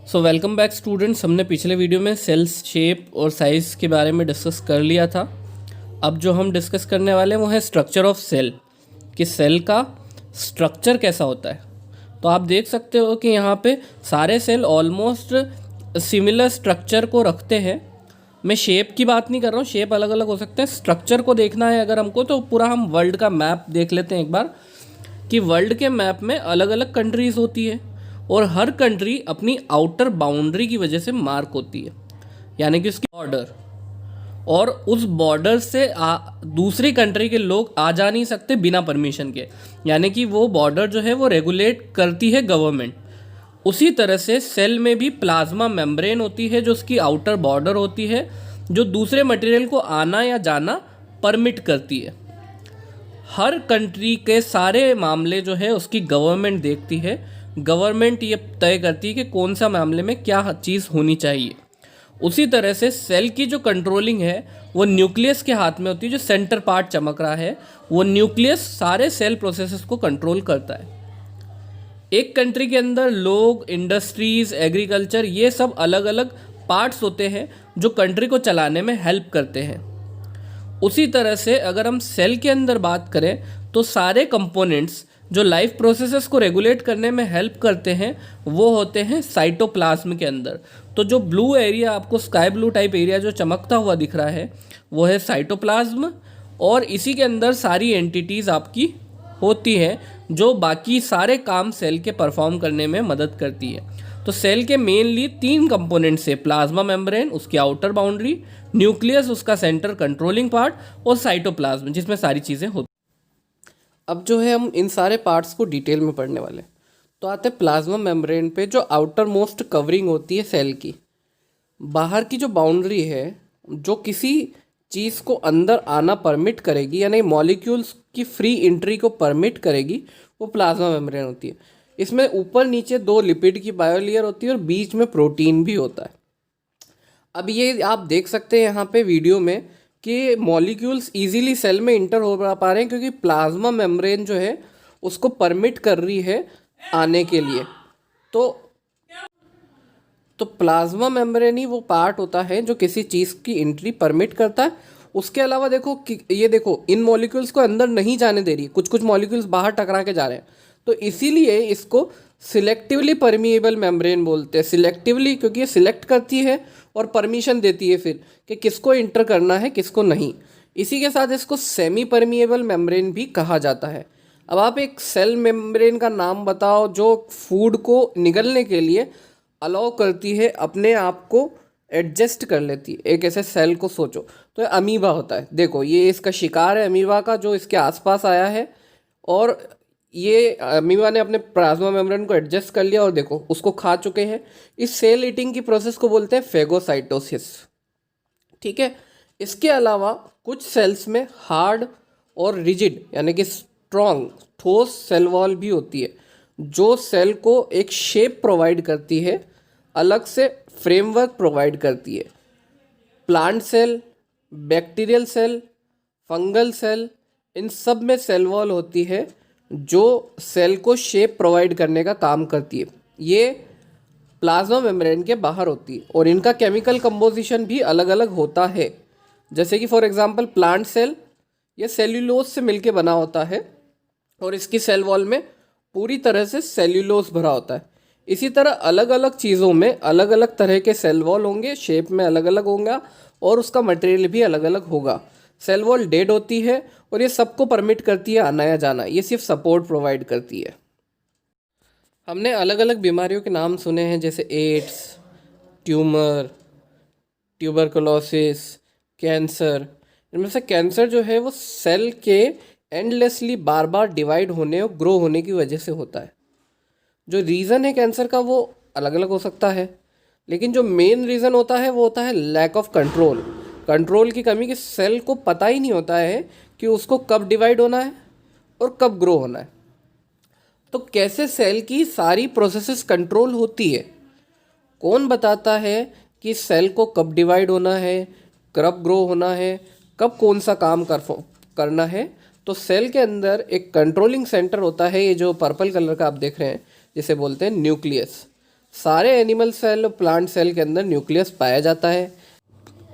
So welcome back students. हमने पिछले video में सेल्स शेप और साइज़ के बारे में डिस्कस कर लिया था। अब जो हम डिस्कस करने वाले हैं वो है स्ट्रक्चर ऑफ सेल, कि सेल का स्ट्रक्चर कैसा होता है। तो आप देख सकते हो कि यहाँ पे सारे सेल ऑलमोस्ट सिमिलर स्ट्रक्चर को रखते हैं। मैं शेप की बात नहीं कर रहा हूँ, शेप अलग अलग हो सकते हैं। स्ट्रक्चर को देखना है अगर हमको तो पूरा हम वर्ल्ड का मैप देख लेते हैं एक बार, कि वर्ल्ड के मैप में अलग अलग कंट्रीज़ होती है और हर कंट्री अपनी आउटर बाउंड्री की वजह से मार्क होती है, यानी कि उसकी बॉर्डर, और उस बॉर्डर से दूसरी कंट्री के लोग आ जा नहीं सकते बिना परमिशन के, यानी कि वो बॉर्डर जो है वो रेगुलेट करती है गवर्नमेंट। उसी तरह से सेल में भी प्लाज्मा मेम्ब्रेन होती है जो उसकी आउटर बॉर्डर होती है, जो दूसरे मटेरियल को आना या जाना परमिट करती है। हर कंट्री के सारे मामले जो है उसकी गवर्नमेंट देखती है। गवर्नमेंट ये तय करती है कि कौन सा मामले में क्या चीज़ होनी चाहिए। उसी तरह से सेल की जो कंट्रोलिंग है वो न्यूक्लियस के हाथ में होती है। जो सेंटर पार्ट चमक रहा है वो न्यूक्लियस सारे सेल प्रोसेसेस को कंट्रोल करता है। एक कंट्री के अंदर लोग, इंडस्ट्रीज़, एग्रीकल्चर, ये सब अलग अलग पार्ट्स होते हैं जो कंट्री को चलाने में हेल्प करते हैं। उसी तरह से अगर हम सेल के अंदर बात करें तो सारे कंपोनेंट्स जो लाइफ प्रोसेसेस को रेगुलेट करने में हेल्प करते हैं वो होते हैं साइटोप्लाज्म के अंदर। तो जो ब्लू एरिया, आपको स्काई ब्लू टाइप एरिया जो चमकता हुआ दिख रहा है वो है साइटोप्लाज्म, और इसी के अंदर सारी एंटिटीज़ आपकी होती हैं जो बाकी सारे काम सेल के परफॉर्म करने में मदद करती है। तो सेल के मेनली 3 कंपोनेंट्स है: प्लाज्मा मेम्ब्रेन उसकी आउटर बाउंड्री, न्यूक्लियस उसका सेंटर कंट्रोलिंग पार्ट, और साइटोप्लाज्म जिसमें सारी चीज़ें होती। अब जो है हम इन सारे पार्ट्स को डिटेल में पढ़ने वाले हैं। तो आते हैं प्लाज्मा मेम्ब्रेन पे, जो आउटर मोस्ट कवरिंग होती है सेल की। बाहर की जो बाउंड्री है जो किसी चीज़ को अंदर आना परमिट करेगी, यानी मॉलिक्यूल्स की फ्री एंट्री को परमिट करेगी, वो प्लाज्मा मेम्ब्रेन होती है। इसमें ऊपर नीचे 2 लिपिड की बायोलेयर होती है और बीच में प्रोटीन भी होता है। अब ये आप देख सकते हैं यहाँ पे वीडियो में कि मॉलिक्यूल्स इजीली सेल में इंटर हो पा रहे हैं क्योंकि प्लाज्मा मेम्ब्रेन जो है उसको परमिट कर रही है आने के लिए। तो प्लाज्मा मेम्ब्रेन ही वो पार्ट होता है जो किसी चीज़ की एंट्री परमिट करता है। उसके अलावा देखो कि ये देखो, इन मॉलिक्यूल्स को अंदर नहीं जाने दे रही, कुछ कुछ मॉलिक्यूल्स बाहर टकरा के जा रहे हैं। तो इसीलिए इसको सिलेक्टिवली परमिएबल मेम्ब्रेन बोलते हैं। सिलेक्टिवली क्योंकि ये सिलेक्ट करती है और परमिशन देती है फिर कि किसको इंटर करना है किसको नहीं। इसी के साथ इसको सेमी परमिएबल मेम्ब्रेन भी कहा जाता है। अब आप एक सेल मेम्ब्रेन का नाम बताओ जो फूड को निगलने के लिए अलाउ करती है, अपने आप को एडजस्ट कर लेती है। एक ऐसे सेल को सोचो तो ये अमीबा होता है। देखो ये इसका शिकार है अमीबा का, जो इसके आसपास आया है, और ये अमीबा ने अपने प्लाज्मा मेम्ब्रेन को एडजस्ट कर लिया और देखो उसको खा चुके हैं। इस सेल ईटिंग की प्रोसेस को बोलते हैं फेगोसाइटोसिस। ठीक है। इसके अलावा कुछ सेल्स में हार्ड और रिजिड यानी कि स्ट्रॉन्ग ठोस सेल वॉल भी होती है जो सेल को एक शेप प्रोवाइड करती है, अलग से फ्रेमवर्क प्रोवाइड करती है। Plant cell, bacterial cell, fungal cell, इन सब में सेल वॉल होती है जो सेल को शेप प्रोवाइड करने का काम करती है। ये प्लाज्मा मेम्ब्रेन के बाहर होती है और इनका केमिकल कंपोजिशन भी अलग अलग होता है। जैसे कि फॉर एग्जांपल प्लांट सेल, ये सेल्यूलोज से मिलके बना होता है और इसकी सेल वॉल में पूरी तरह से सेल्यूलोज भरा होता है। इसी तरह अलग अलग चीज़ों में अलग अलग तरह के सेल वॉल होंगे, शेप में अलग अलग होगा और उसका मटेरियल भी अलग अलग होगा। सेल वॉल डेड होती है और ये सबको परमिट करती है आना या जाना, ये सिर्फ सपोर्ट प्रोवाइड करती है। हमने अलग अलग बीमारियों के नाम सुने हैं जैसे एड्स, ट्यूमर, ट्यूबरकुलोसिस, कैंसर। इनमें से कैंसर जो है वो सेल के एंडलेसली बार बार डिवाइड होने और ग्रो होने की वजह से होता है। जो रीज़न है कैंसर का वो अलग अलग हो सकता है, लेकिन जो मेन रीज़न होता है वो होता है लैक ऑफ कंट्रोल की कमी, कि सेल को पता ही नहीं होता है कि उसको कब डिवाइड होना है और कब ग्रो होना है। तो कैसे सेल की सारी प्रोसेसेस कंट्रोल होती है? कौन बताता है कि सेल को कब डिवाइड होना है, कब ग्रो होना है, कब कौन सा काम करना है? तो सेल के अंदर एक कंट्रोलिंग सेंटर होता है, ये जो पर्पल कलर का आप देख रहे हैं जिसे बोलते हैं न्यूक्लियस। सारे एनिमल सेल और प्लांट सेल के अंदर न्यूक्लियस पाया जाता है।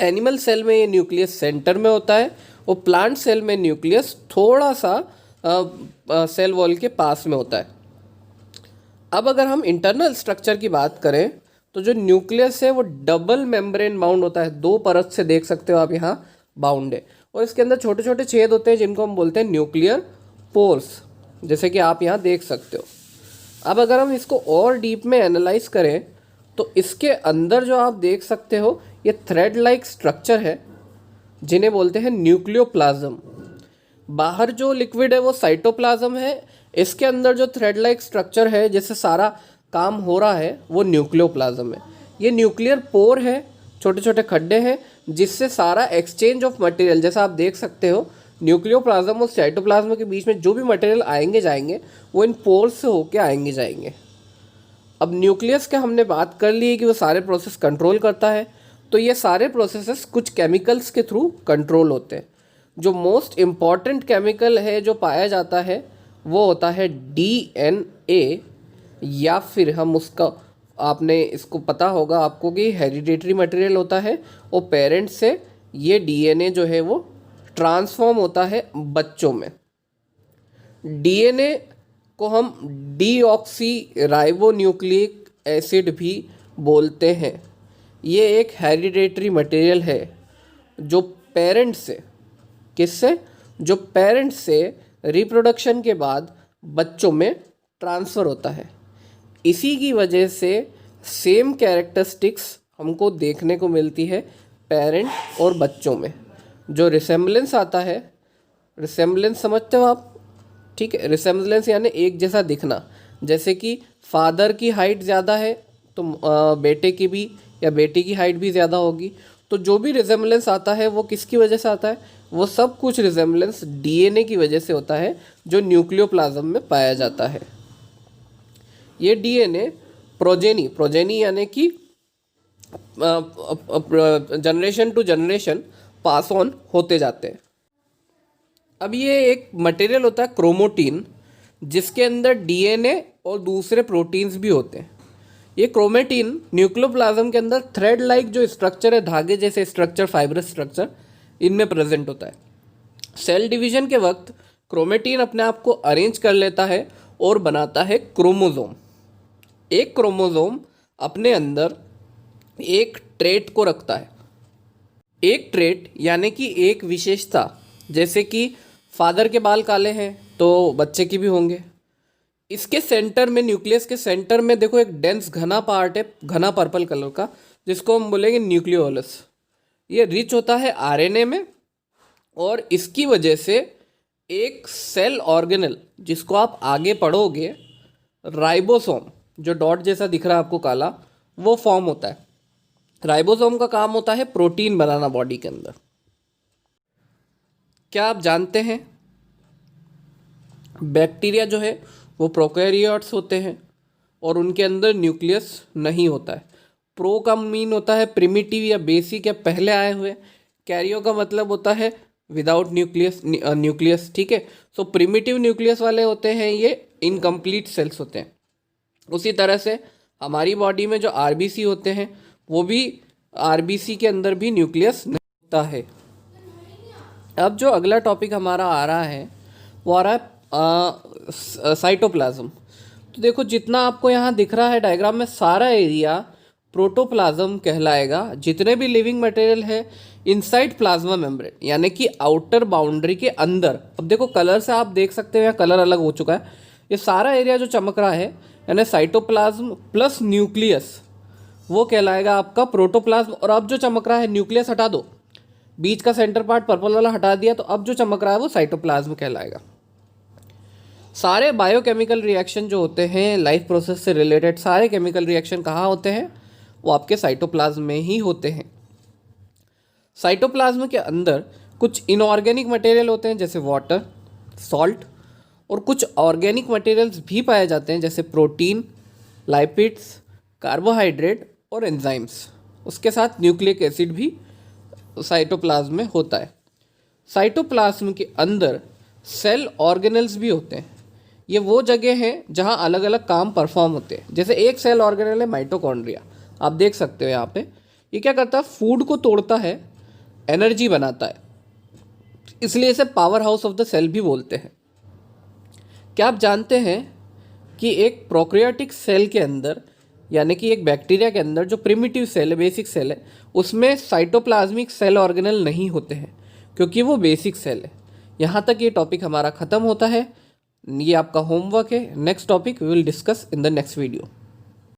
एनिमल सेल में ये न्यूक्लियस सेंटर में होता है और प्लांट सेल में न्यूक्लियस थोड़ा सा सेल वॉल के पास में होता है। अब अगर हम इंटरनल स्ट्रक्चर की बात करें तो जो न्यूक्लियस है वो डबल मेम्ब्रेन बाउंड होता है, 2 परत से देख सकते हो आप यहाँ बाउंड है, और इसके अंदर छोटे छोटे छेद होते हैं जिनको हम बोलते हैं न्यूक्लियर पोर्स, जैसे कि आप यहाँ देख सकते हो। अब अगर हम इसको और डीप में एनालाइज करें तो इसके अंदर जो आप देख सकते हो ये थ्रेड लाइक स्ट्रक्चर है जिन्हें बोलते हैं न्यूक्लियोप्लाज्म। बाहर जो लिक्विड है वो साइटोप्लाज्म है, इसके अंदर जो थ्रेड लाइक स्ट्रक्चर है जिससे सारा काम हो रहा है वो न्यूक्लियोप्लाज्म है। ये न्यूक्लियर पोर है, छोटे छोटे खड्डे हैं जिससे सारा एक्सचेंज ऑफ मटेरियल, जैसा आप देख सकते हो न्यूक्लियोप्लाज्म और साइटोप्लाज्म के बीच में जो भी मटेरियल आएंगे जाएंगे वो इन पोर्स से होके आएंगे जाएंगे। अब न्यूक्लियस के हमने बात कर ली है कि वो सारे प्रोसेस कंट्रोल करता है, तो ये सारे प्रोसेसेस कुछ केमिकल्स के थ्रू कंट्रोल होते हैं। जो मोस्ट इम्पॉर्टेंट केमिकल है जो पाया जाता है वो होता है डीएनए, या फिर हम उसका, आपने इसको पता होगा आपको कि हेरिडेटरी मटेरियल होता है और पेरेंट्स से ये डीएनए जो है वो ट्रांसफॉर्म होता है बच्चों में। डीएनए को हम डीऑक्सी राइबोन्यूक्लिक एसिड भी बोलते हैं। ये एक हेरिडेटरी मटेरियल है जो पेरेंट्स से, किससे, जो पेरेंट्स से रिप्रोडक्शन के बाद बच्चों में ट्रांसफ़र होता है। इसी की वजह से सेम कैरेक्टरिस्टिक्स हमको देखने को मिलती है पेरेंट और बच्चों में। जो रिसेम्बलेंस आता है, रिसेम्बलेंस समझते हो आप, ठीक है, रिसेम्बलेंस यानी एक जैसा दिखना, जैसे कि फादर की हाइट ज़्यादा है तो बेटे की भी या बेटी की हाइट भी ज़्यादा होगी। तो जो भी रिसेम्बलेंस आता है वो किसकी वजह से आता है, वो सब कुछ रिसेम्बलेंस डीएनए की वजह से होता है जो न्यूक्लियोप्लाज्म में पाया जाता है। ये डीएनए प्रोजेनी यानी कि generation to generation pass on होते जाते हैं। अब ये एक मटेरियल होता है क्रोमोटीन, जिसके अंदर डीएनए और दूसरे प्रोटीन्स भी होते हैं। ये क्रोमेटीन न्यूक्लियोप्लाज्म के अंदर थ्रेड लाइक जो स्ट्रक्चर है, धागे जैसे स्ट्रक्चर, फाइब्रस स्ट्रक्चर, इनमें प्रेजेंट होता है। सेल डिवीजन के वक्त क्रोमेटीन अपने आप को अरेंज कर लेता है और बनाता है क्रोमोसोम। एक क्रोमोसोम अपने अंदर एक ट्रेट को रखता है। एक ट्रेट यानी कि एक विशेषता, जैसे कि फादर के बाल काले हैं तो बच्चे की भी होंगे। इसके सेंटर में, न्यूक्लियस के सेंटर में देखो एक डेंस घना पार्ट है, घना पर्पल कलर का, जिसको हम बोलेंगे न्यूक्लियोलस। ये रिच होता है आरएनए में और इसकी वजह से एक सेल ऑर्गेनल, जिसको आप आगे पढ़ोगे राइबोसोम, जो डॉट जैसा दिख रहा है आपको काला, वो फॉर्म होता है। राइबोसोम का काम होता है प्रोटीन बनाना बॉडी के अंदर। क्या आप जानते हैं बैक्टीरिया जो है वो प्रोकैरियोट्स होते हैं और उनके अंदर न्यूक्लियस नहीं होता है। प्रो का मीन होता है प्रिमिटिव या बेसिक या पहले आए हुए, कैरियो का मतलब होता है विदाउट न्यूक्लियस, ठीक है। सो प्रिमिटिव न्यूक्लियस वाले होते हैं ये इनकम्प्लीट सेल्स होते हैं। उसी तरह से हमारी बॉडी में जो आरबीसी होते हैं वो भी आरबीसी के अंदर भी न्यूक्लियस नहीं होता है। अब जो अगला टॉपिक हमारा आ रहा है वो आ रहा है साइटोप्लाज्म। तो देखो जितना आपको यहाँ दिख रहा है डायग्राम में, सारा एरिया प्रोटोप्लाज्म कहलाएगा। जितने भी लिविंग मटेरियल है इनसाइड प्लाज्मा मेम्ब्रेन, यानी कि आउटर बाउंड्री के अंदर। अब देखो कलर से आप देख सकते हो यहाँ कलर अलग हो चुका है। ये सारा एरिया जो चमक रहा है यानी साइटोप्लाज्म प्लस न्यूक्लियस, वो कहलाएगा आपका प्रोटोप्लाज्म। और अब जो चमक रहा है, न्यूक्लियस हटा दो, बीच का सेंटर पार्ट पर्पल वाला हटा दिया, तो अब जो चमक रहा है वो साइटोप्लाज्म कहलाएगा। सारे बायोकेमिकल रिएक्शन जो होते हैं लाइफ प्रोसेस से रिलेटेड, सारे केमिकल रिएक्शन कहाँ होते हैं, वो आपके साइटोप्लाज्म में ही होते हैं। साइटोप्लाज्म के अंदर कुछ इनऑर्गेनिक मटेरियल होते हैं जैसे वाटर, सॉल्ट, और कुछ ऑर्गेनिक मटेरियल्स भी पाए जाते हैं जैसे प्रोटीन, लाइपिड्स, कार्बोहाइड्रेट और एंजाइम्स। उसके साथ न्यूक्लिक एसिड भी साइटोप्लाज्म में होता है। साइटोप्लाज्म के अंदर सेल ऑर्गेनल्स भी होते हैं। ये वो जगह है जहाँ अलग अलग काम परफॉर्म होते हैं। जैसे एक सेल ऑर्गेनेल है माइटोकॉन्ड्रिया, आप देख सकते हो यहाँ पे। ये क्या करता है, फूड को तोड़ता है, एनर्जी बनाता है, इसलिए इसे power house of the cell भी बोलते हैं। क्या आप जानते हैं कि एक प्रोकैरियोटिक सेल के अंदर, यानी कि एक बैक्टीरिया के अंदर जो प्रिमिटिव सेल है, बेसिक सेल है, उसमें साइटोप्लाज्मिक सेल ऑर्गेनेल नहीं होते हैं क्योंकि वो बेसिक सेल है। यहाँ तक ये टॉपिक हमारा ख़त्म होता है। ये आपका होमवर्क है। Next topic we will discuss in the next video.